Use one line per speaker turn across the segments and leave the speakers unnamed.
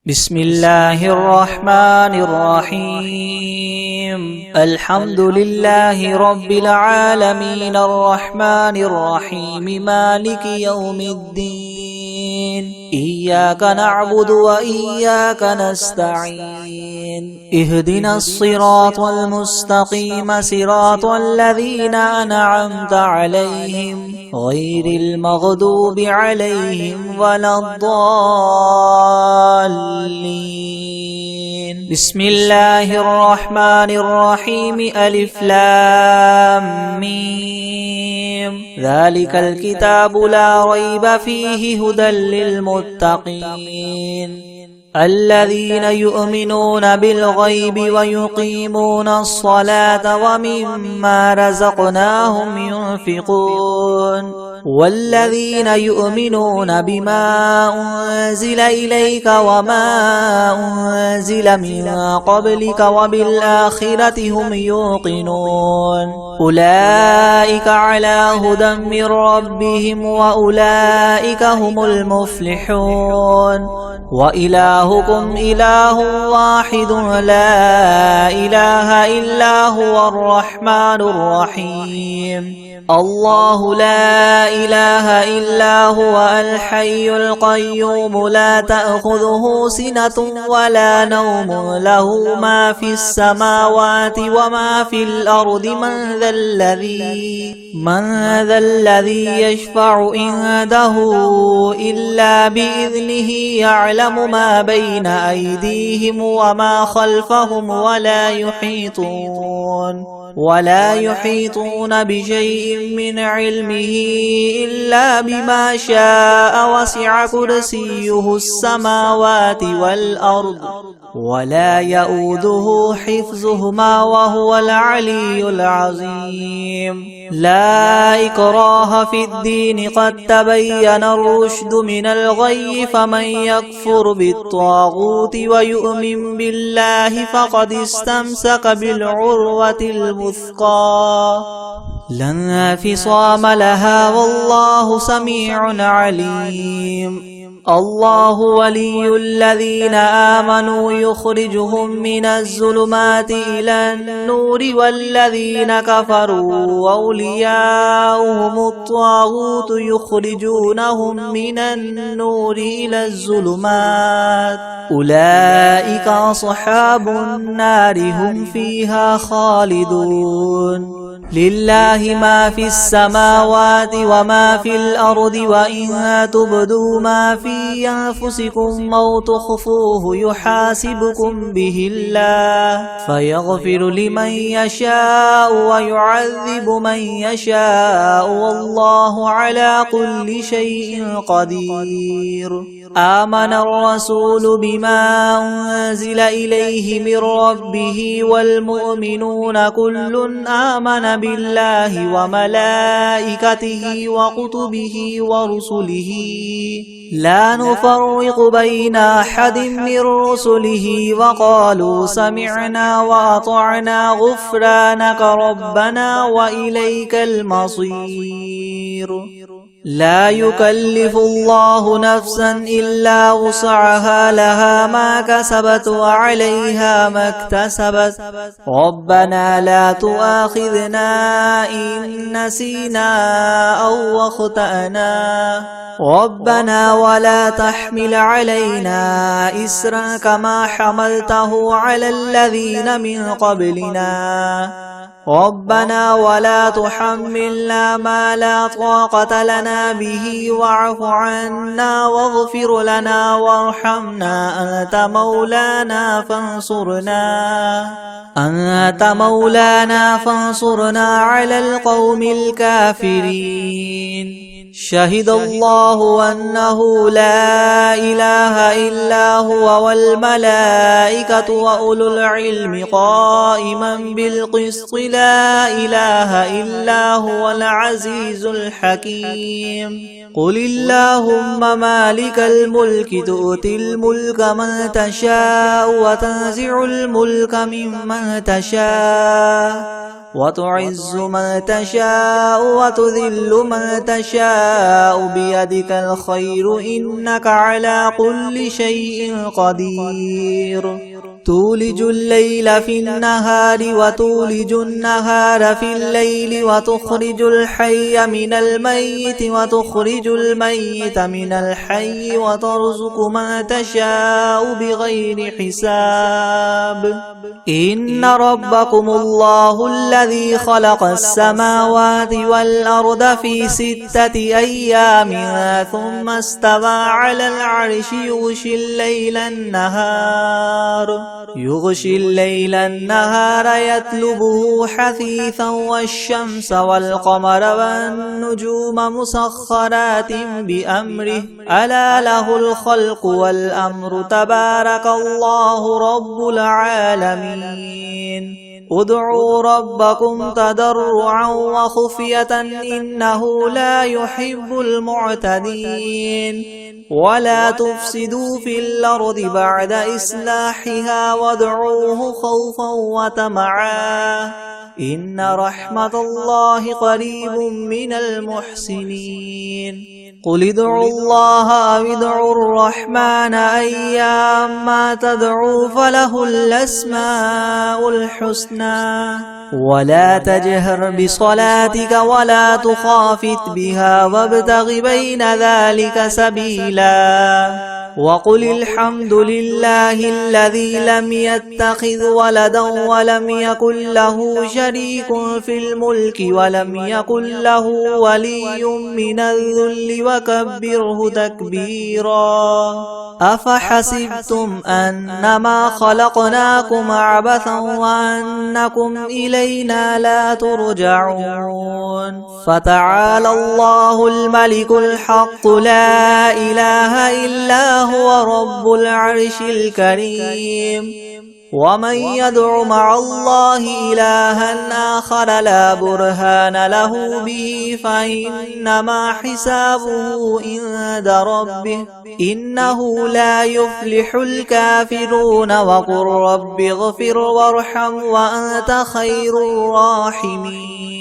بسم الله الرحمن الرحيم. الحمد لله رب العالمين الرحمن الرحيم مالك يوم الدين. إياك نعبد وإياك نستعين. اهدنا الصراط المستقيم صراط الذين أنعمت عليهم غير المغضوب عليهم ولا الضالين. بسم الله الرحمن الرحيم. ألف لام ميم. ذلك الكتاب لا ريب فيه هدى للمتقين الذين يؤمنون بالغيب ويقيمون الصلاة ومما رزقناهم ينفقون والذين يؤمنون بما أنزل إليك وما أنزل من قبلك وبالآخرة هم يوقنون أولئك على هدى من ربهم وأولئك هم المفلحون. وإلهكم إله واحد لا إله إلا هو الرحمن الرحيم. الله لا إله إلا هو الحي القيوم لا تأخذه سنة ولا نوم له ما في السماوات وما في الأرض. من ذا الذي يشفع عنده إلا بإذنه. يعلم ما بين أيديهم وما خلفهم ولا يحيطون بشيء من علمه إلا بما شاء. وسع كرسيه السماوات والأرض ولا يؤوده حفظهما وهو العلي العظيم. لا إكراه في الدين قد تبين الرشد من الغي. فمن يكفر بالطاغوت ويؤمن بالله فقد استمسك بالعروة الوثقى لا انفصام لها والله سميع عليم. الله ولي الذين آمنوا يخرجهم من الظلمات إلى النور والذين كفروا أولياؤهم الطاغوت يخرجونهم من النور إلى الظلمات. أولئك أصحاب النار هم فيها خالدون. لله ما في السماوات وما في الأرض. وإن تبدوا ما في أنفسكم أو تخفوه يحاسبكم به الله فيغفر لمن يشاء ويعذب من يشاء والله على كل شيء قدير. آمن الرسول بما أنزل إليه من ربه والمؤمنون كل آمن بالله وملائكته وكتبه ورسله لا نفرق بين أحد من رسله وقالوا سمعنا وأطعنا غفرانك ربنا وإليك المصير. لا يكلف الله نفسا إلا وسعها لها ما كسبت وعليها ما اكتسبت. ربنا لا تؤاخذنا إن نسينا أو أخطأنا. ربنا ولا تحمل علينا إسرا كما حملته على الذين من قبلنا. ربنا ولا تحملنا ما لا طاقة لنا به واعف عنا واغفر لنا وارحمنا أنت مولانا فانصرنا على القوم الكافرين. شهد الله أنه لا إله إلا هو والملائكة وأولو العلم قائما بالقسط. لا إله إلا هو العزيز الحكيم. قل اللهم مالك الملك تؤتي الملك من تشاء وتنزع الملك ممن تشاء وتعز من تشاء وتذل من تشاء بيدك الخير إنك على كل شيء قدير تولج الليل في النهار وتولج النهار في الليل وتخرج الحي من الميت وتخرج الميت من الحي وترزق من تشاء بغير حساب إن ربكم الله الذي خلق السماوات والأرض في 6 أيام ثم استوى على العرش يغشي الليل النهار يطلبه حثيثا والشمس والقمر والنجوم مسخرات بأمره ألا له الخلق والأمر تبارك الله رب العالمين ادعوا ربكم تضرعا وخفية إنه لا يحب المعتدين ولا تفسدوا في الأرض بعد إصلاحها وادعوه خوفا وطمعا إن رحمة الله قريب من المحسنين قل ادعوا الله أو ادعوا الرحمن أيما تدعوا فله الأسماء الحسنى ولا تجهر بصلاتك ولا تخافت بها وابتغ بين ذلك سبيلا وقل الحمد لله الذي لم يتخذ ولدا ولم يكن له شريك في الملك ولم يكن له ولي من الذل وكبره تكبيرا أفحسبتم أنما خلقناكم عبثا وأنكم إلينا لا ترجعون فتعالى الله الملك الحق لا إله إلا هو رب العرش الكريم ومن يدع مع الله إلها آخر لا برهان له به فإنما حسابه عند ربه إنه لا يفلح الكافرون وقل رب اغفر وارحم وأنت خير الراحمين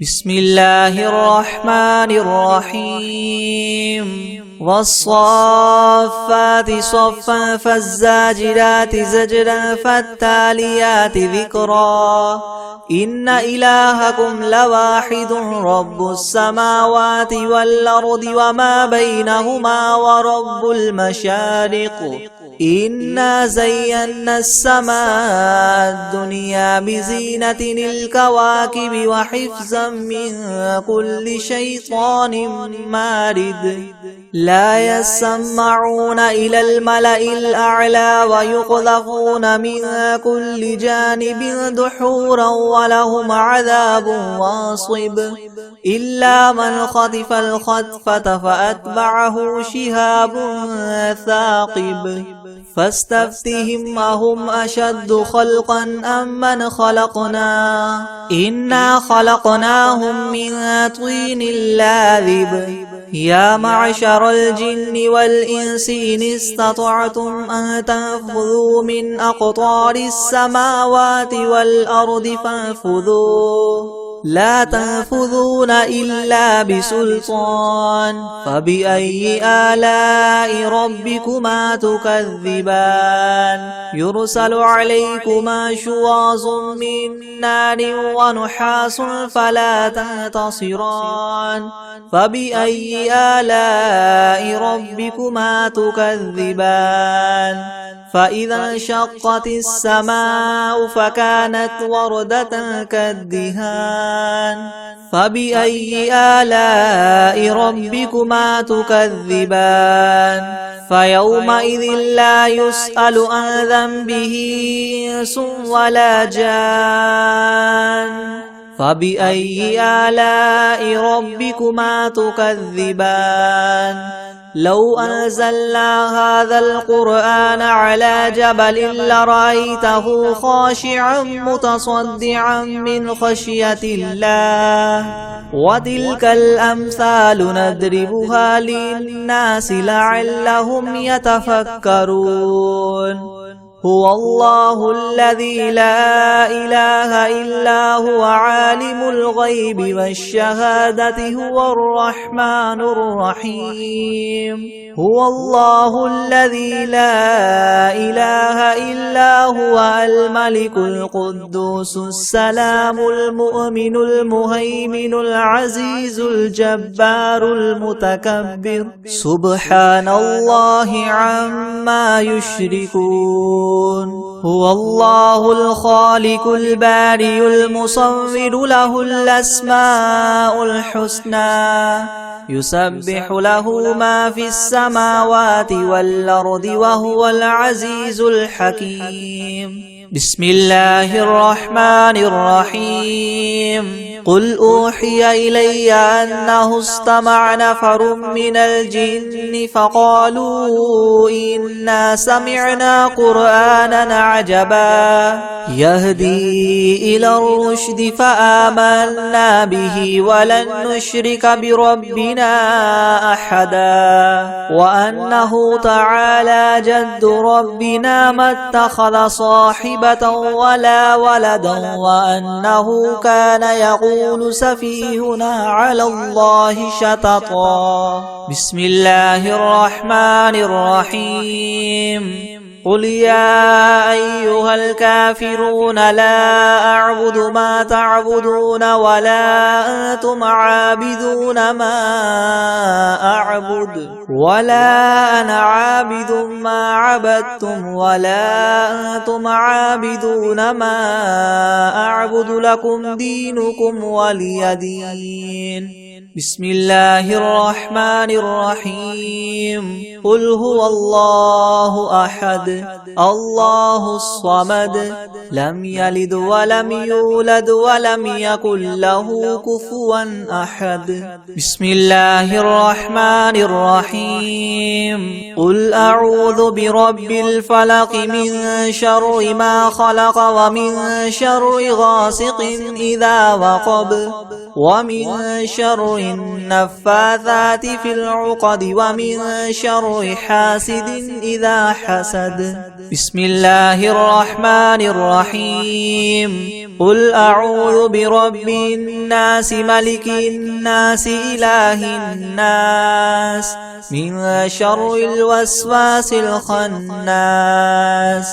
بسم الله الرحمن الرحيم والصافات صفا فالزاجرات زجرا فالتاليات ذكرا إن إلهكم لواحد رب السماوات والأرض وما بينهما ورب المشارق إنا زينا السماء الدنيا بزينة الكواكب وحفظا من كل شيطان مارد لا يسمعون إلى الملأ الأعلى ويقذفون من كل جانب دحورا ولهم عذاب واصب إلا من خطف الخطفة فأتبعه شهاب ثاقب فاستفتهم أهم أشد خلقا أم من خلقنا إنا خلقناهم من طين لاذب يا معشر الجن والإنس إن استطعتم أن تنفذوا من أقطار السماوات والأرض فانفذوا لا تنفذون إلا بسلطان فبأي آلاء ربكما تكذبان يرسل عليكما شواظ من نار ونحاس فلا تنتصران فبأي آلاء ربكما تكذبان فإذا انشقت السماء فكانت وردة كالدهان فبأي آلاء ربكما تكذبان فيومئذ لا يسأل عن ذنبه إنس ولا جان فبأي آلاء ربكما تكذبان لو أنزلنا هذا القرآن على جبل لرأيته خاشعا متصدعا من خشية الله وتلك الأمثال نضربها للناس لعلهم يتفكرون هو الله الذي لا إله إلا هو عالم الغيب والشهادة هو الرحمن الرحيم هو الله الذي لا إله إلا هو الملك القدوس السلام المؤمن المهيمن العزيز الجبار المتكبر سبحان الله عما يشركون هو الله الخالق البارئ المصور له الأسماء الحسنى يسبح له ما في السماوات والأرض وهو العزيز الحكيم بسم الله الرحمن الرحيم قل أوحي إلي أنه استمع نفر من الجن فقالوا إنا سمعنا قرآنا عجبا يهدي إلى الرشد فآمنا به ولن نشرك بربنا أحدا وأنه تعالى جد ربنا ما اتخذ صاحبة ولا ولدا وأنه كان يقول سفيهنا على الله شططا بسم الله الرحمن الرحيم قل يا أيها الكافرون لا أعبد ما تعبدون ولا أنتم عابدون ما أعبد ولا أنا عابد ما عبدتم ولا أنتم عابدون ما أعبد لكم دينكم ولي دين بسم الله الرحمن الرحيم قل هو الله أحد الله الصمد لم يلد ولم يولد ولم يكن له كفوا أحد بسم الله الرحمن الرحيم قل أعوذ برب الفلق من شر ما خلق ومن شر غاسق إذا وقب ومن شر النفاثات في العقد ومن شر حاسد إذا حسد بسم الله الرحمن الرحيم قل أعوذ برب الناس ملك الناس إله الناس من شر الوسواس الخناس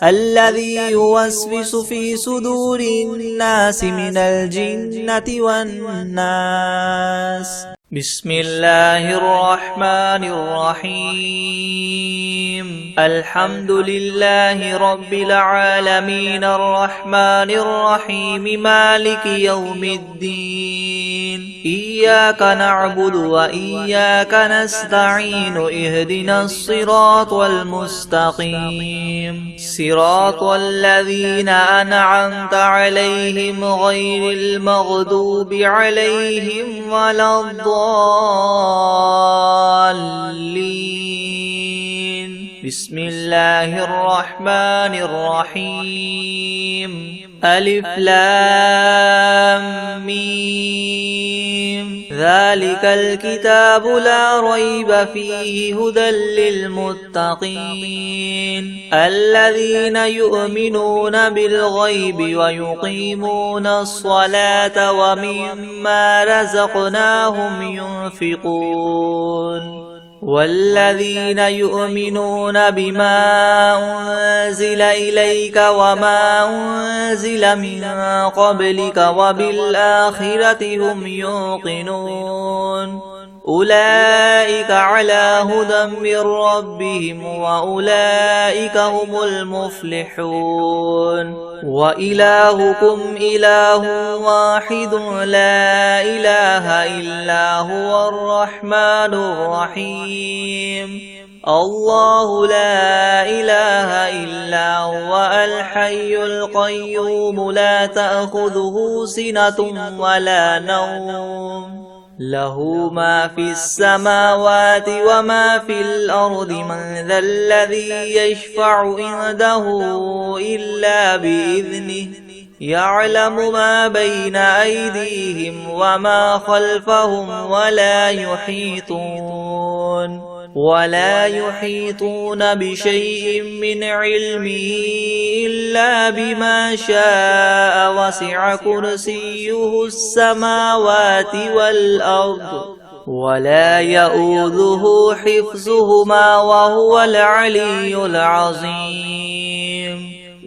الذي يوسوس في صدور الناس من الجنة والناس بسم الله الرحمن الرحيم الحمد لله رب العالمين الرحمن الرحيم مالك يوم الدين إياك نعبد وإياك نستعين اهدنا الصراط المستقيم صراط الذين أنعمت عليهم غير المغضوب عليهم ولا الضالين بسم الله الرحمن الرحيم ألف لام ميم ذلك الكتاب لا ريب فيه هدى للمتقين الذين يؤمنون بالغيب ويقيمون الصلاة ومما رزقناهم ينفقون والذين يؤمنون بما أنزل إليك وما أنزل من قبلك وبالآخرة هم يوقنون أولئك على هدى من ربهم وأولئك هم المفلحون وإلهكم إله واحد لا إله إلا هو الرحمن الرحيم الله لا إله إلا هو الحي القيوم لا تأخذه سنة ولا نوم له ما في السماوات وما في الأرض من ذا الذي يشفع عنده إلا بإذنه يعلم ما بين أيديهم وما خلفهم ولا يحيطون ولا يحيطون بشيء من علمه إلا بما شاء وسع كرسيه السماوات والأرض ولا يؤوده حفظهما وهو العلي العظيم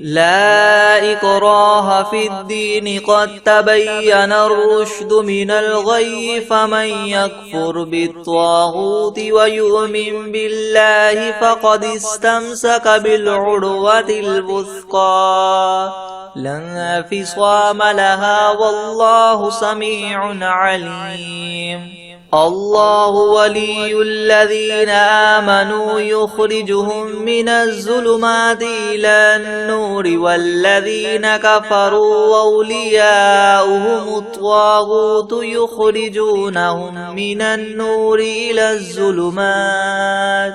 لا إكراه في الدين قد تبين الرشد من الغي فمن يكفر بالطاغوت ويؤمن بالله فقد استمسك بالعروة الوثقى لا انفصام لها والله سميع عليم الله ولي الذين آمنوا يخرجهم من الظلمات إلى النور والذين كفروا أولياؤهم الطاغوت يخرجونهم من النور إلى الظلمات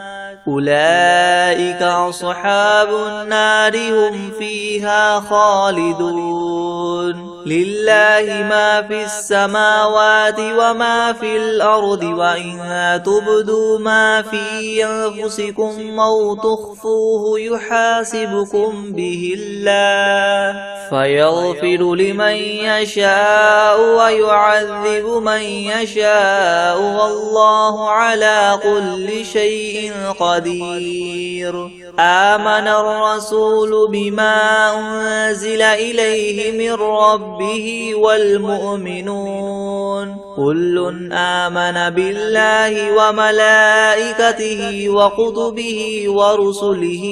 أولئك أصحاب النار هم فيها خالدون لله ما في السماوات وما في الأرض وإن تبدوا ما في أنفسكم أو تخفوه يحاسبكم به الله فيغفر لمن يشاء ويعذب من يشاء والله على كل شيء قدير آمن الرسول بما أنزل إليه من ربه والمؤمنون كل آمن بالله وملائكته وكتبه ورسله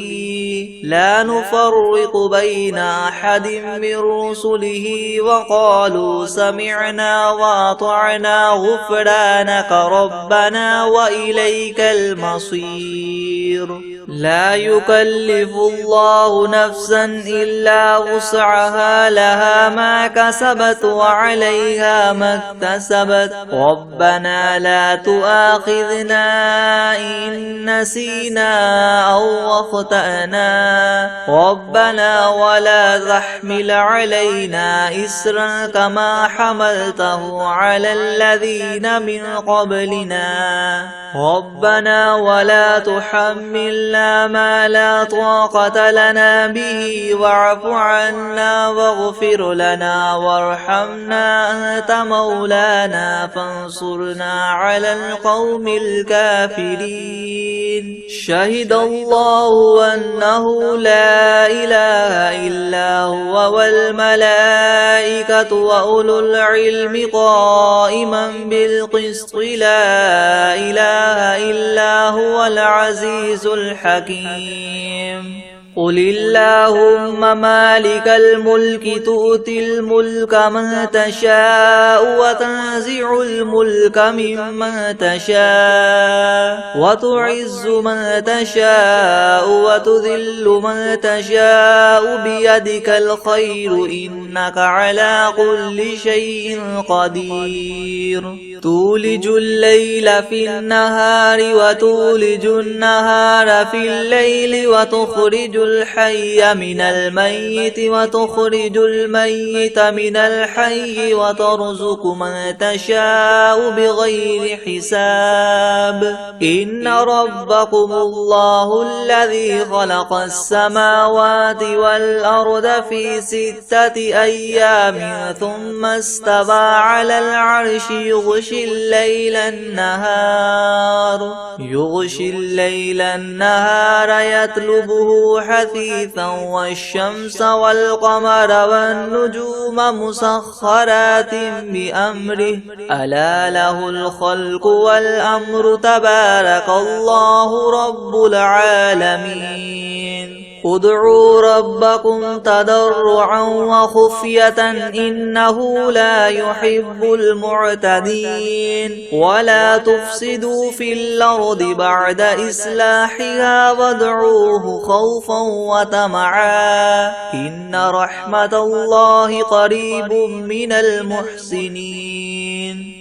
لا نفرق بين أحد من رسله وقالوا سمعنا وأطعنا غفرانك ربنا وإليك المصير لا يكلف الله نفسا إلا وسعها لها ما كسبت وعليها ما اكتسبت ربنا لا تؤاخذنا إن نسينا أو أخطأنا ربنا ولا تحمل علينا إسرا كما حملته على الذين من قبلنا ربنا ولا تحملنا ما لا طاقة لنا به واعف عنا واغفر لنا وارحمنا أنت مولانا فانصرنا على القوم الكافرين شهد الله أنه لا إله إلا هو والملائكة وأولو العلم قائما بالقسط لا إله إلا هو العزيز الحكيم قل اللهم مالك الملك تؤتي الملك من تشاء وتنزع الملك ممن تشاء وتعز من تشاء وتذل من تشاء بيدك الخير إنك على كل شيء قدير تولج الليل في النهار وتولج النهار في الليل وتخرج الحي من الميت وتخرج الميت من الحي وترزق من تشاء بغير حساب إن ربكم الله الذي خلق السماوات والأرض في 6 أيام ثم استوى على العرش يغشي الليل النهار يطلبه حثيثا والشمس والقمر والنجوم مسخرات بأمره ألا له الخلق والأمر تبارك الله رب العالمين ادعوا ربكم تضرعا وخفية إنه لا يحب المعتدين ولا تفسدوا في الأرض بعد إصلاحها وادعوه خوفا وطمعا إن رحمة الله قريب من المحسنين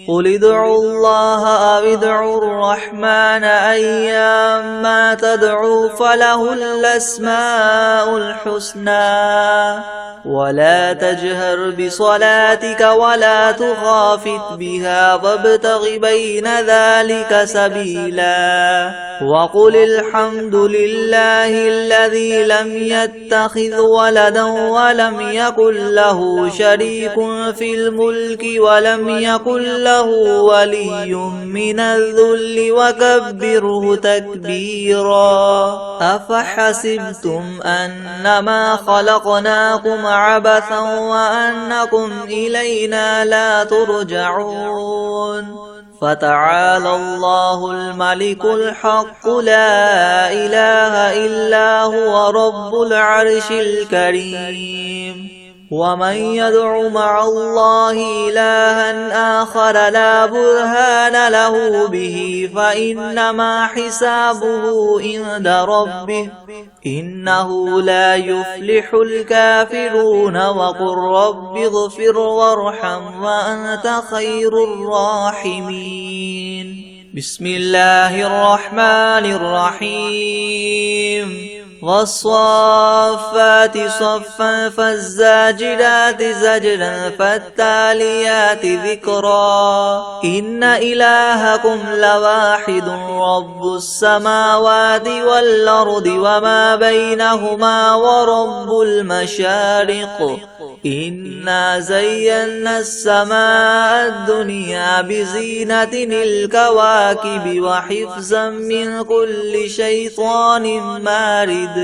قل ادعوا الله أو ادعوا الرحمن أيما تدعوا فله الأسماء الحسنى ولا تجهر بصلاتك ولا تخافت بها وابتغ بين ذلك سبيلا وقل الحمد لله الذي لم يتخذ ولدا ولم يكن له شريك في الملك ولم يكن له ولي من الذل وكبره تكبيرا أفحسبتم أنما خلقناكم عبثا وأنكم إلينا لا ترجعون فتعالى الله الملك الحق لا إله إلا هو رب العرش الكريم ومن يدع مع الله إلها آخر لا برهان له به فإنما حسابه عند ربه إنه لا يفلح الكافرون وقل رب اغفر وارحم وأنت خير الراحمين بسم الله الرحمن الرحيم والصافات صفا فالزاجرات زجرا فالتاليات ذكرا إن إلهكم لواحد رب السماوات والأرض وما بينهما ورب المشارق إنا زينا السماء الدنيا بزينة الكواكب وحفظا من كل شيطان مارد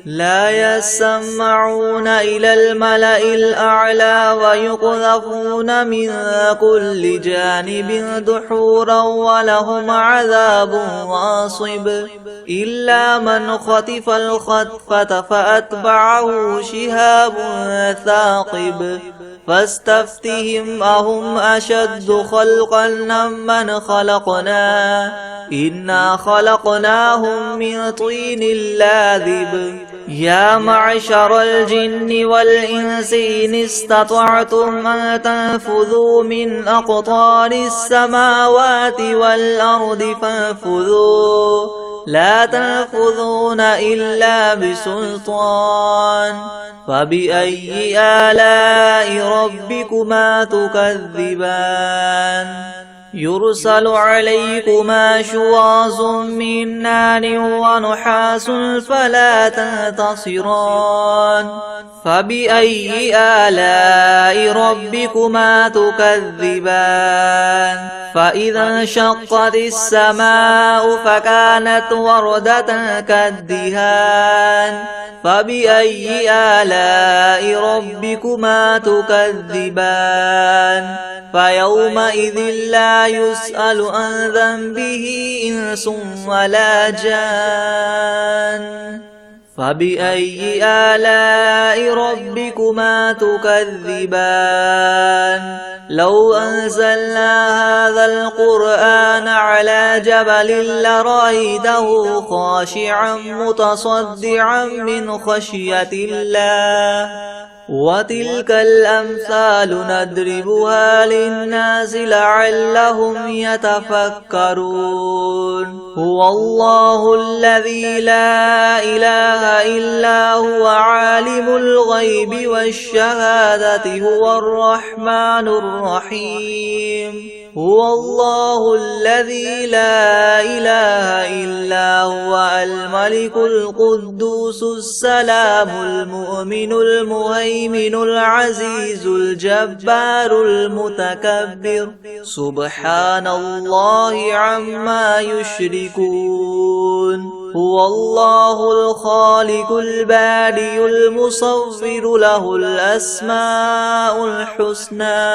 لا يسمعون إلى الملأ الأعلى ويقذفون من كل جانب دحورا ولهم عذاب واصب إلا من خطف الخطفة فأتبعه شهاب ثاقب فاستفتهم أهم أشد خلقا ممن خلقنا إنا خلقناهم من طين لاذب يا معشر الجن والإنس إن استطعتم أن تنفذوا من أقطار السماوات والأرض فانفذوا لا تنفذون إلا بسلطان فبأي آلاء ربكما تكذبان يرسل عليكما شواظ من نار ونحاس فلا تنتصران فبأي آلاء ربكما تكذبان فإذا انشقت السماء فكانت وردة كالدهان فبأي آلاء ربكما تكذبان فيومئذ لا يسأل عن ذنبه إنس ولا جان فبأي آلاء ربكما تكذبان لو أنزلنا هذا القرآن على جبل لرأيته خاشعا متصدعا من خشية الله وتلك الأمثال نضربها للناس لعلهم يتفكرون هو الله الذي لا إله إلا هو عالم الغيب والشهادة هو الرحمن الرحيم هو الله الذي لا إله إلا هو الملك القدوس السلام المؤمن المهيمن العزيز الجبار المتكبر سبحان الله عما يشركون هو الله الخالق البارئ المصور له الأسماء الحسنى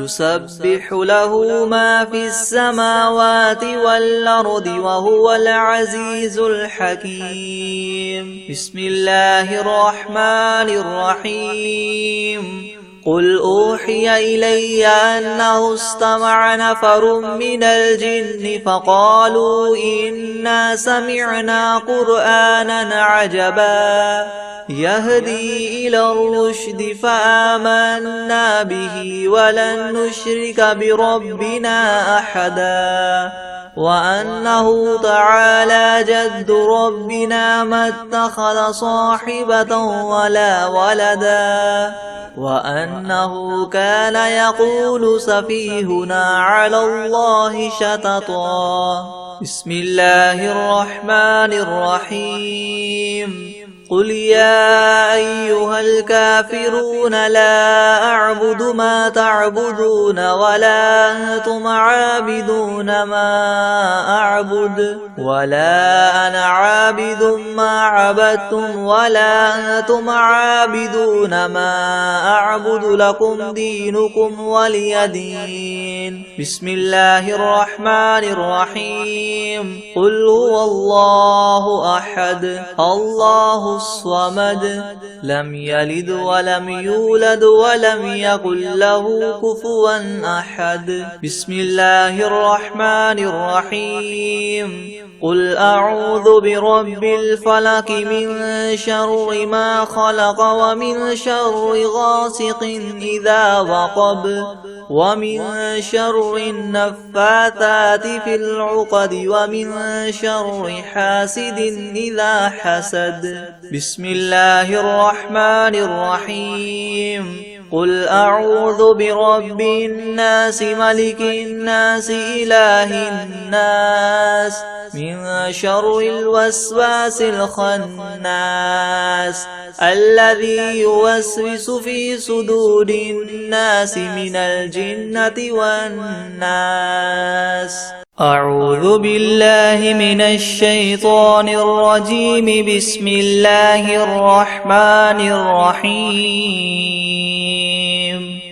يسبح له ما في السماوات والأرض وهو العزيز الحكيم بسم الله الرحمن الرحيم قل أوحي إلي أنه استمع نفر من الجن فقالوا إنا سمعنا قرآنا عجبا يهدي إلى الرشد فآمنا به ولن نشرك بربنا أحدا وأنه تعالى جد ربنا ما اتخذ صاحبة ولا ولدا وأنه كان يقول سفيهنا على الله شططا. بسم الله الرحمن الرحيم. قل يا أيها الكافرون لا أعبد ما تعبدون ولا أنتم عابدون ما أعبد ولا أنا عابد ما عبدتم ولا أنتم عابدون ما أعبد لكم دينكم ولي دين. بسم الله الرحمن الرحيم. قل هو الله أحد الله الصمد لم يلد ولم يولد ولم يكن له كفوا أحد. بسم الله الرحمن الرحيم. قل أعوذ برب الفلق من شر ما خلق ومن شر غاسق إذا وقب ومن شر النفاثات في العقد ومن شر حاسد إذا حسد. بسم الله الرحمن الرحيم. قل أعوذ برب الناس ملك الناس إله الناس من شر الوسواس الخناس الذي يوسوس في صدور الناس من الجنة والناس. أعوذ بالله من الشيطان الرجيم. بسم الله الرحمن الرحيم.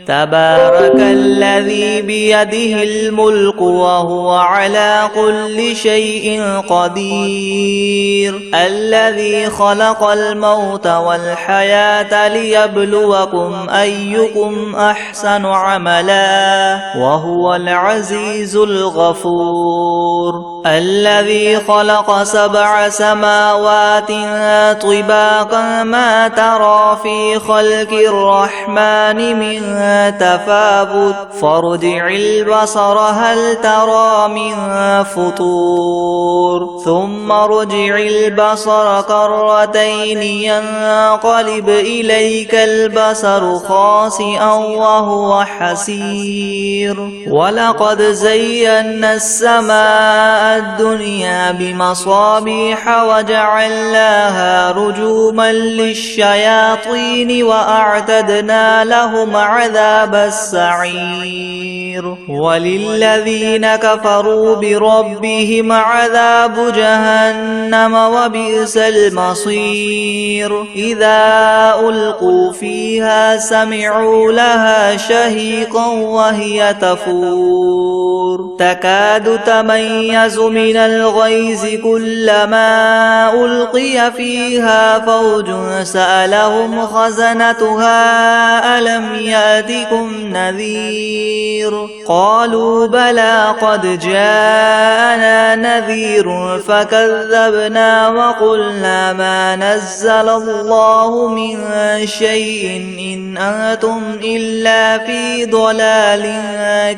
تبارك الذي بيده الملك وهو على كل شيء قدير الذي خلق الموت والحياة ليبلوكم أيكم أحسن عملا وهو العزيز الغفور الذي خلق 7 سماوات طباقا ما ترى في خلق الرحمن من تفاوت فارجع البصر هل ترى من فطور ثم ارجع البصر كرتين ينقلب إليك البصر خاسئا وهو حسير. ولقد زينا السماء الدنيا بمصابيح وجعلناها رجوما للشياطين وأعتدنا لهم عذاب السعير. وللذين كفروا بربهم عذاب جهنم وبئس المصير. إذا ألقوا فيها سمعوا لها شهيقا وهي تفور تكاد تميز من الغيظ كلما ألقي فيها فوج سألهم خزنتها ألم يأتكم نذير قالوا بلى قد جاءنا نذير فكذبنا وقلنا ما نزل الله من شيء إن أنتم إلا في ضلال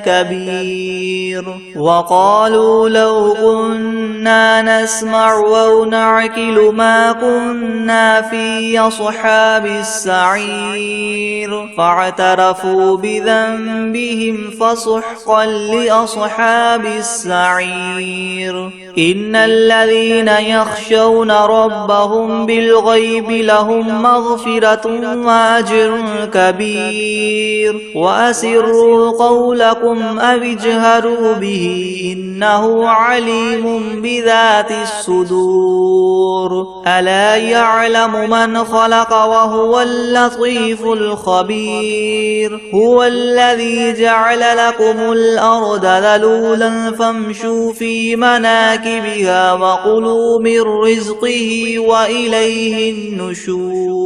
كبير. وقالوا لو كنا نسمع أو نعقل ما كنا في أصحاب السعير فاعترفوا بذنبهم فسحقا لأصحاب السعير. إن الذين يخشون ربهم بالغيب لهم مغفرة وأجر كبير. وأسروا قولكم أو اجهروا به إنه عليم بذات الصدور. ألا يعلم من خلق وهو اللطيف الخبير. هو الذي جعل لكم الأرض ذلولا فامشوا في مناكبها وكلوا من رزقه وإليه النشور.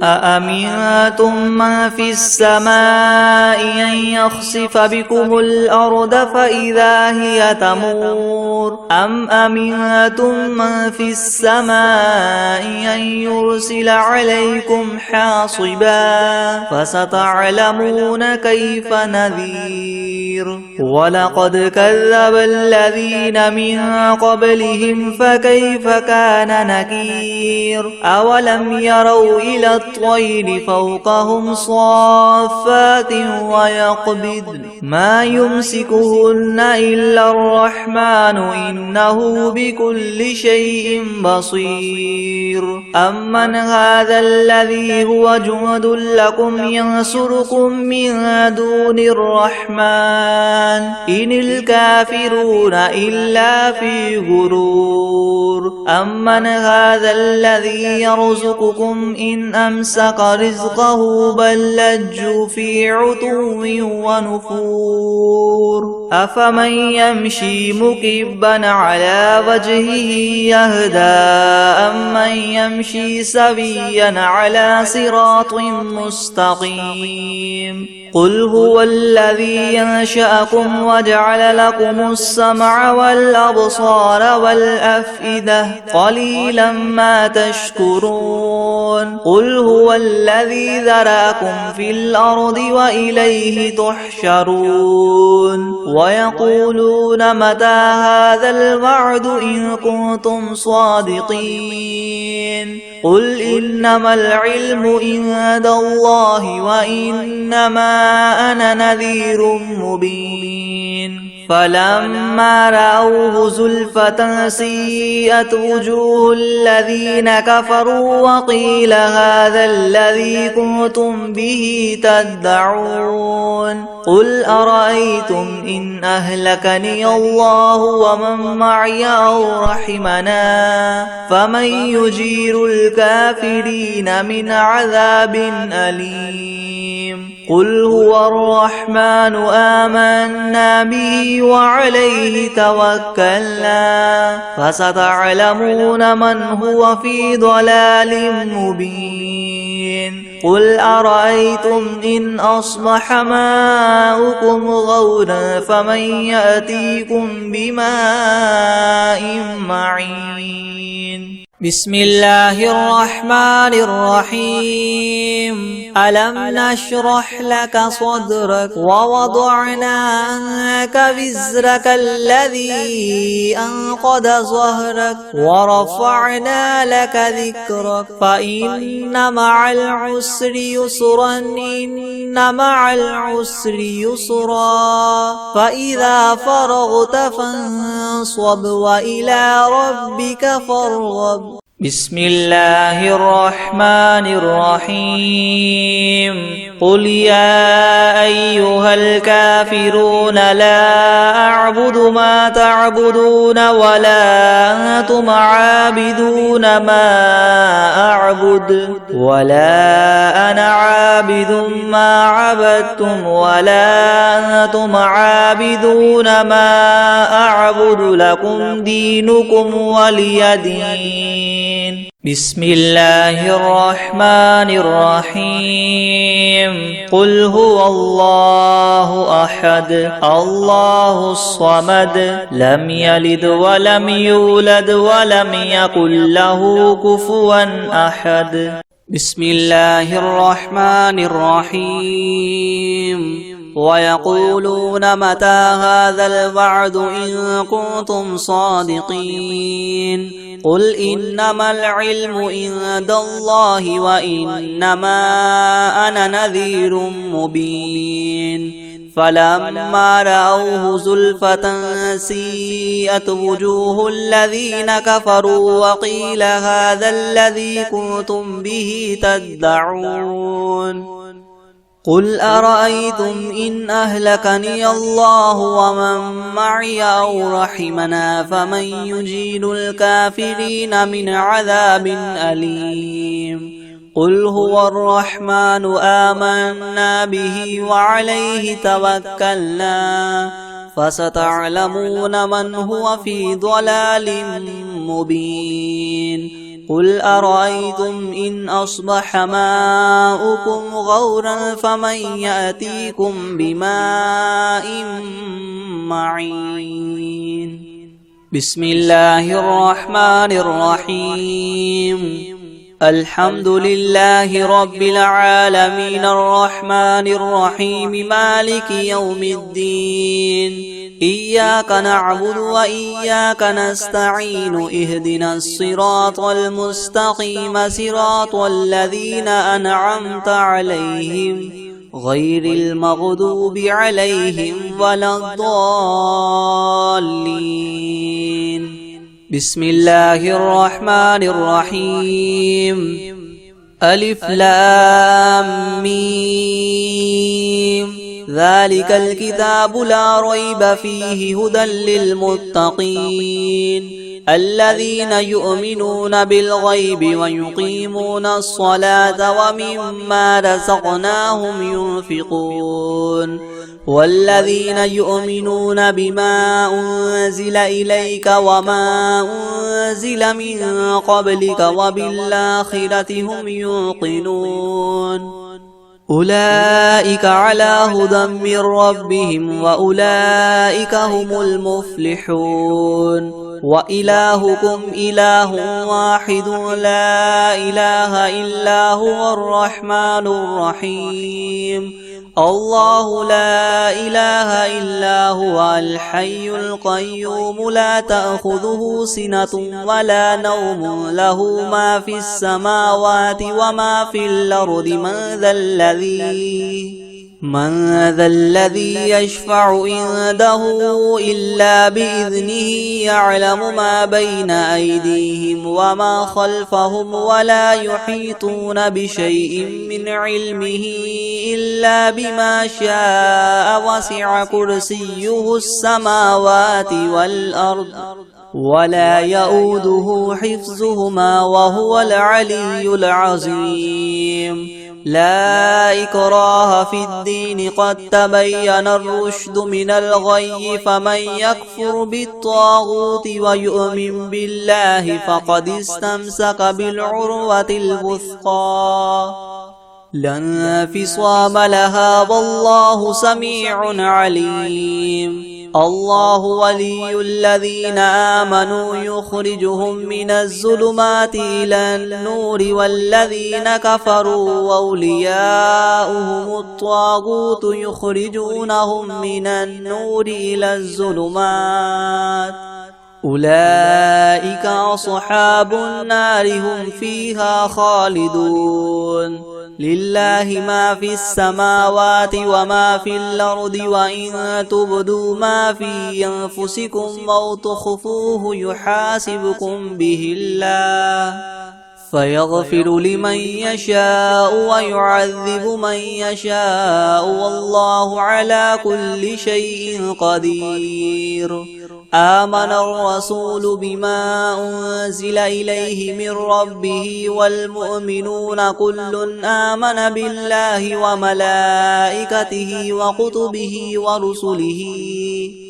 أأمنتم من في السماء أن يخسف بكم الأرض فإذا هي تمور أم أمنتم من في السماء أن يرسل يرسل عليكم حاصبا فستعلمون كيف نذير ولقد كذب الذين من قبلهم فكيف كان نكير أولم يروا إلى الطير فوقهم صافات ويقبضن ما يمسكهن إلا الرحمن إنه بكل شيء بصير أمن هذا الذي هو جند لكم ينصركم من دون الرحمن إن الكافرون إلا في غرور أمن هذا الذي يرزقكم إن أمسك رزقه بل لجوا في عتو ونفور أفمن يمشي مكبا على وجهه يهدى أمن يمشي سويا على صراط مستقيم قل هو الذي ينشأكم وجعل لكم السمع والأبصار والأفئدة قليلا ما تشكرون قل هو الذي ذرأكم في الأرض وإليه تحشرون ويقولون متى هذا الوعد إن كنتم صادقين قل إنما العلم عند الله وإنما أنا نذير مبين فلما رأوه زلفة سيئت وجوه الذين كفروا وقيل هذا الذي كنتم به تدعون قل أرأيتم إن أهلكني الله ومن معي أو رحمنا فمن يجير الكافرين من عذاب أليم قل هو الرحمن آمنا به وعليه توكلنا فستعلمون من هو في ضلال مبين قل أرأيتم إن أصبح ماؤكم غورا فمن يأتيكم بماء معين بسم الله الرحمن الرحيم ألم نشرح لك صدرك ووضعنا عنك وزرك الذي أنقض ظهرك ورفعنا لك ذكرك فإن مع العسر يسرا إن مع العسر يسرا فإذا فرغت فانصب وإلى ربك فارغب بسم الله الرحمن الرحيم قل يا أيها الكافرون لا أعبد ما تعبدون ولا أنتم عابدون ما أعبد ولا أنا عابد ما عبدتم ولا أنتم عابدون ما أعبد لكم دينكم ولي دين بسم الله الرحمن الرحيم قل هو الله أحد الله الصمد لم يلد ولم يولد ولم يكن له كفوا أحد بسم الله الرحمن الرحيم ويقولون متى هذا الوعد إن كنتم صادقين قل إنما العلم عند الله وإنما أنا نذير مبين فلما رأوه زلفة سيئت وجوه الذين كفروا وقيل هذا الذي كنتم به تدعون قل أرأيتم إن أهلكني الله ومن معي أو رحمنا فمن يجير الكافرين من عذاب أليم قل هو الرحمن آمنا به وعليه توكلنا فستعلمون من هو في ضلال مبين قل أرأيتم إن أصبح ماؤكم غورا فمن يأتيكم بماء معين بسم الله الرحمن الرحيم الحمد لله رب العالمين الرحمن الرحيم مالك يوم الدين إياك نعبد وإياك نستعين اهدنا الصراط المستقيم صراط الذين أنعمت عليهم غير المغضوب عليهم ولا الضالين. بسم الله الرحمن الرحيم. ألف لام ميم ذلك الكتاب لا ريب فيه هدى للمتقين الذين يؤمنون بالغيب ويقيمون الصلاة ومما رزقناهم ينفقون والذين يؤمنون بما أنزل إليك وما أنزل من قبلك وبالآخرة هم يوقنون أولئك على هدى من ربهم وأولئك هم المفلحون وإلهكم إله واحد لا إله إلا هو الرحمن الرحيم الله لا إله إلا هو الحي القيوم لا تأخذه سنة ولا نوم له ما في السماوات وما في الأرض من ذا الذي يشفع عنده إلا بإذنه يعلم ما بين أيديهم وما خلفهم ولا يحيطون بشيء من علمه إلا بما شاء وسع كرسيه السماوات والأرض ولا يؤوده حفظهما وهو العلي العظيم. لا إكراه في الدين قد تبين الرشد من الغي فمن يكفر بالطاغوت ويؤمن بالله فقد استمسك بالعروة الوثقى لا انفصام لها والله سميع عليم. الله ولي الذين آمنوا يخرجهم من الظلمات إلى النور والذين كفروا أولياؤهم الطاغوت يخرجونهم من النور إلى الظلمات أولئك أصحاب النار هم فيها خالدون. لله ما في السماوات وما في الأرض وإن تبدوا ما في أنفسكم أو تخفوه يحاسبكم به الله فيغفر لمن يشاء ويعذب من يشاء والله على كل شيء قدير. آمن الرسول بما أنزل إليه من ربه والمؤمنون كل آمن بالله وملائكته وكتبه ورسله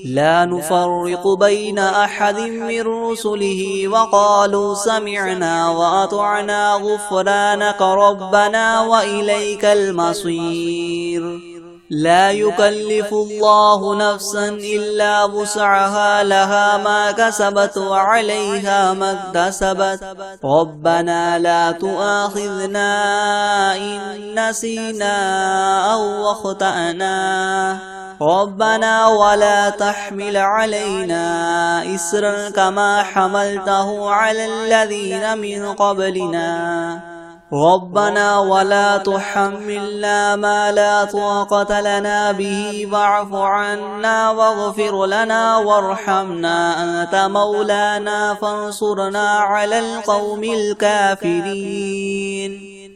لا نفرق بين أحد من رسله وقالوا سمعنا وأطعنا غفرانك ربنا وإليك المصير. لا يكلف الله نفسا إلا وسعها لها ما كسبت وعليها ما اكتسبت ربنا لا تؤاخذنا إن نسينا أو أخطأنا ربنا ولا تحمل علينا إسرا كما حملته على الذين من قبلنا ربنا ولا تحملنا ما لا طاقة لنا به واعف عنا واغفر لنا وارحمنا أنت مولانا فانصرنا على القوم الكافرين.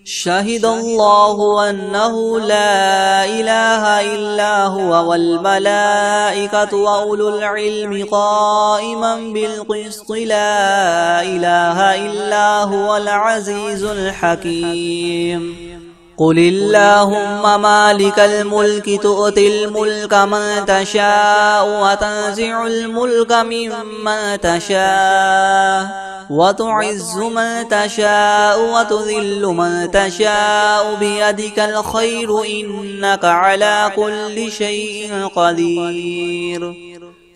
شهد الله أنه لا إله إلا هو والملائكة وأولو العلم قائما بالقسط لا إله إلا هو العزيز الحكيم. قل اللهم مالك الملك تؤتي الملك من تشاء وتنزع الملك ممن تشاء وتعز من تشاء وتذل من تشاء بيدك الخير إنك على كل شيء قدير.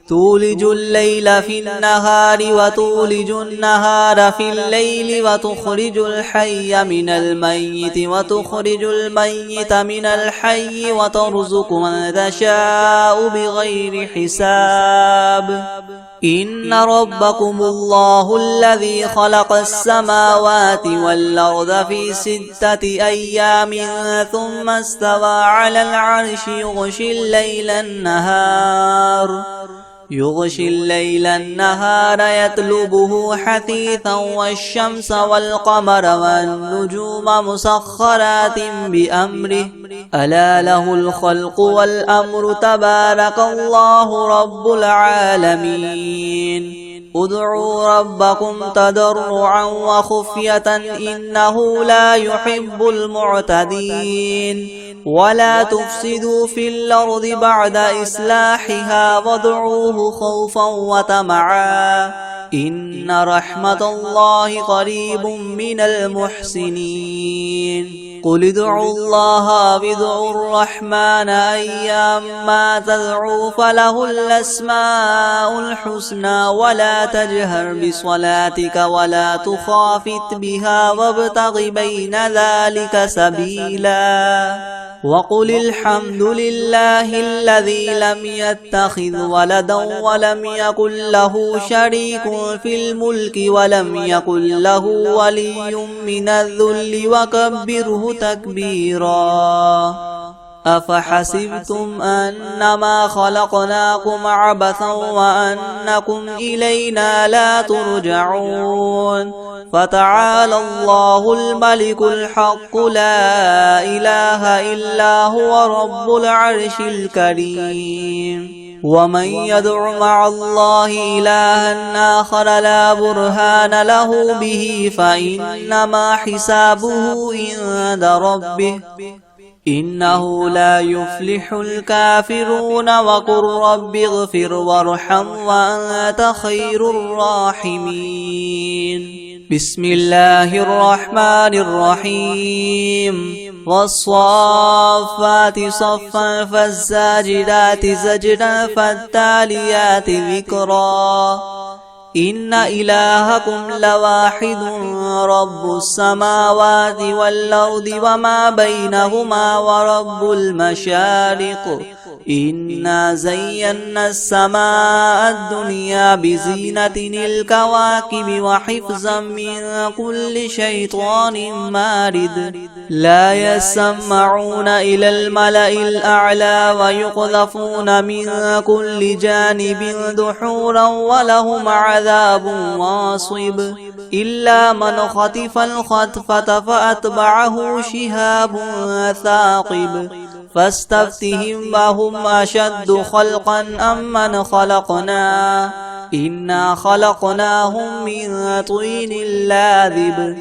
تولج الليل في النهار وتولج النهار في الليل وتخرج الحي من الميت وتخرج الميت من الحي وترزق من تشاء بغير حساب إن ربكم الله الذي خلق السماوات والأرض في 6 أيام ثم استوى على العرش يغشي الليل النهار يطلبه حثيثا والشمس والقمر والنجوم مسخرات بأمره ألا له الخلق والأمر تبارك الله رب العالمين ادعوا ربكم تضرعا وخفية إنه لا يحب المعتدين ولا تفسدوا في الأرض بعد إصلاحها وادعوه خوفا وطمعا إن رحمة الله قريب من المحسنين قل ادعوا الله أو ادعوا الرحمن أيما تدعوا فله الأسماء الحسنى ولا تجهر بصلاتك ولا تخافت بها وابتغ بين ذلك سبيلا وقل الحمد لله الذي لم يتخذ ولدا ولم يكن له شريك في الملك ولم يكن له ولي من الذل وكبره تكبيرا أفحسبتم أنما خلقناكم عبثا وأنكم إلينا لا ترجعون فتعالى الله الملك الحق لا إله إلا هو رب العرش الكريم ومن يدع مع الله إلها آخر لا برهان له به فإنما حسابه عند ربه إنه لا يفلح الكافرون وقل رب اغفر وارحم وأنت خير الراحمين بسم الله الرحمن الرحيم والصافات صفا فالزاجرات زجرا فالتاليات ذكرا إن إلهكم لواحد رب السماوات والأرض وما بينهما ورب المشارق إنا زينا السماء الدنيا بزينة الكواكب وحفظا من كل شيطان مارد لا يسمعون إلى الملأ الأعلى ويقذفون من كل جانب دحورا ولهم عذاب واصب إلا من خطف الخطفة فأتبعه شهاب ثاقب فاستفتهم وهم أشد خلقا أم من خلقنا إنا خلقناهم من طين لاذب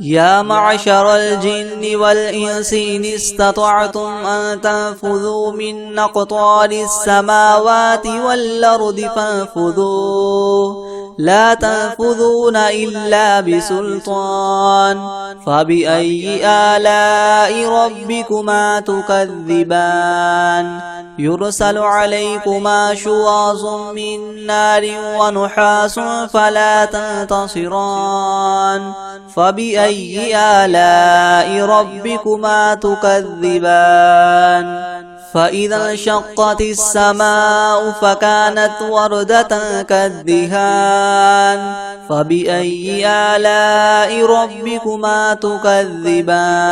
يا معشر الجن والإنس إن استطعتم أن تنفذوا من أقطار السماوات والأرض فانفذوا لا تنفذون إلا بسلطان فبأي آلاء ربكما تكذبان يرسل عليكما شواظ من نار ونحاس فلا تنتصران فبأي آلاء ربكما تكذبان فإذا انشقت السماء فكانت وردة كالدهان فبأي آلاء ربكما تكذبان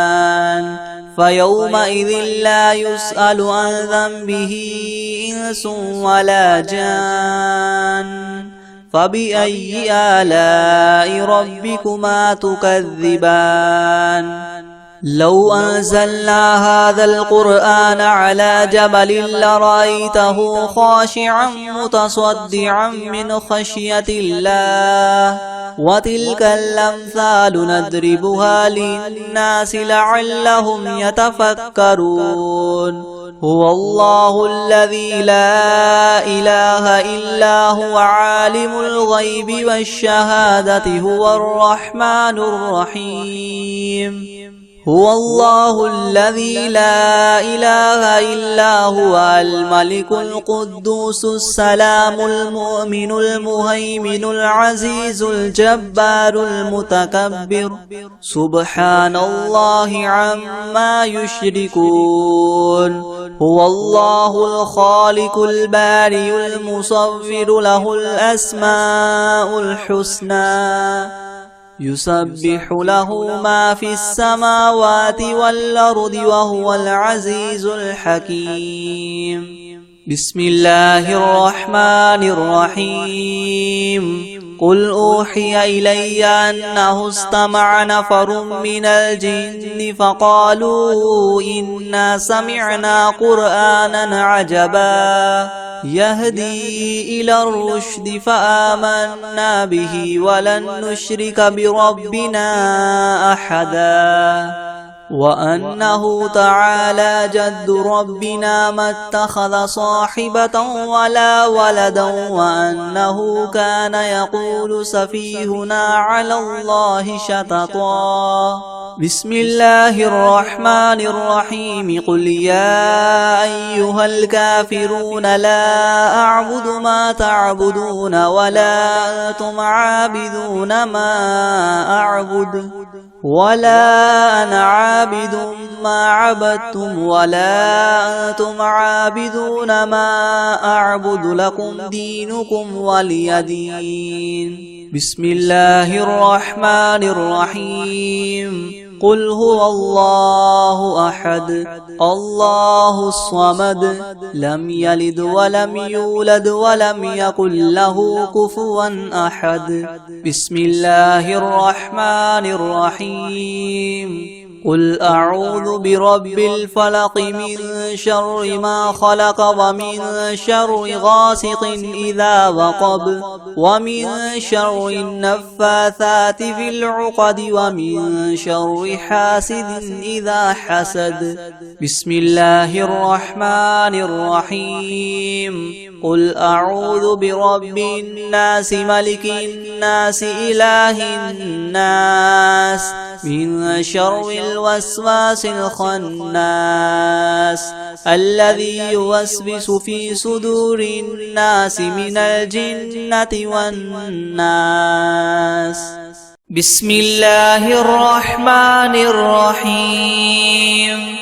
فيومئذ لا يسأل عن ذنبه إنس ولا جان فبأي آلاء ربكما تكذبان لو أنزلنا هذا القرآن على جبل لرأيته خاشعا متصدعا من خشية الله وتلك الأمثال نضربها للناس لعلهم يتفكرون هو الله الذي لا إله إلا هو عالم الغيب والشهادة هو الرحمن الرحيم هو الله الذي لا إله إلا هو الملك القدوس السلام المؤمن المهيمن العزيز الجبار المتكبر سبحان الله عما يشركون هو الله الخالق البارئ المصور له الأسماء الحسنى يسبح له ما في السماوات والأرض وهو العزيز الحكيم بسم الله الرحمن الرحيم قل أوحي إلي أنه استمع نفر من الجن فقالوا إنا سمعنا قرآنا عجبا يهدي إلى الرشد فآمنا به ولن نشرك بربنا أحدا وأنه تعالى جد ربنا ما اتخذ صاحبة ولا ولدا وأنه كان يقول سفيهنا على الله شططا بسم الله الرحمن الرحيم قل يا أيها الكافرون لا أعبد ما تعبدون ولا أنتم عابدون ما أعبد ولا أنا عابد ما عبدتم ولا أنتم عابدون ما أعبد لكم دينكم ولي دين بسم الله الرحمن الرحيم قل هو الله أحد الله الصمد لم يلد ولم يولد ولم يكن له كفوا أحد بسم الله الرحمن الرحيم قل أعوذ برب الفلق من شر ما خلق ومن شر غاسق إذا وقب ومن شر النفاثات في العقد ومن شر حاسد إذا حسد بسم الله الرحمن الرحيم قل أعوذ برب الناس ملك الناس إله الناس من شر الوسواس الخناس الذي يوسوس في صدور الناس من الجنة والناس بسم الله الرحمن الرحيم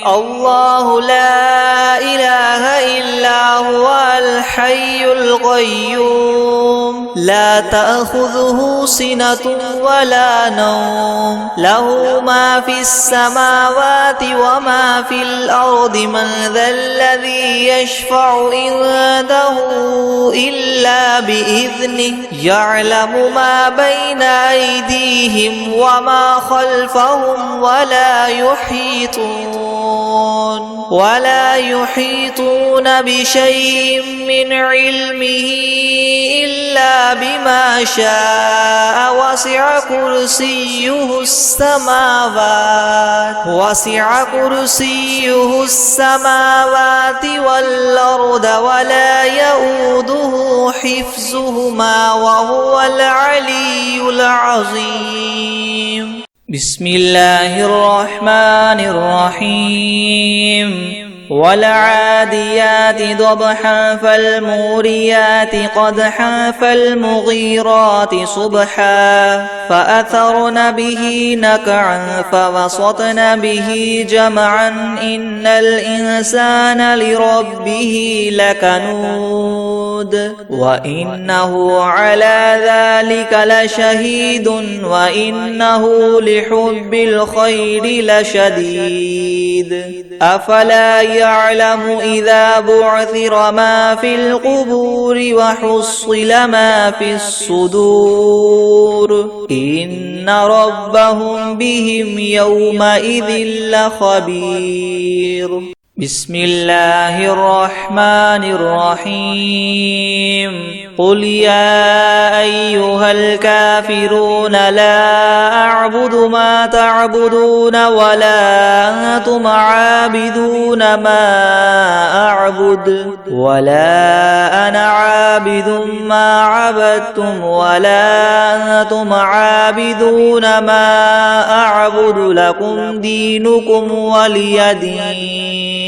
الله لا إله إلا هو الحي القيوم لا تأخذه سنة ولا نوم له ما في السماوات وما في الأرض من ذا الذي يشفع عنده إلا بإذنه يعلم ما بين أيديهم وما خلفهم ولا يحيطون بشيء من علمه إلا بما شاء وسع كرسيه السماوات والأرض ولا يؤوده حفظهما وهو العلي العظيم بسم الله الرحمن الرحيم والعاديات ضبحا فالموريات قدحا فالمغيرات صبحا فأثرن به نقعا فوسطن به جمعا إن الإنسان لربه لكنود وإنه على ذلك لشهيد وإنه لحب الخير لشديد أفلا يعلم إذا بعثر ما في القبور وحصل ما في الصدور إن ربهم بهم يومئذ لخبير بسم الله الرحمن الرحيم قل يا أيها الكافرون لا أعبد ما تعبدون ولا أنتم عابدون ما أعبد ولا أنا عابد ما عبدتم ولا أنتم عابدون ما أعبد لكم دينكم ولي دين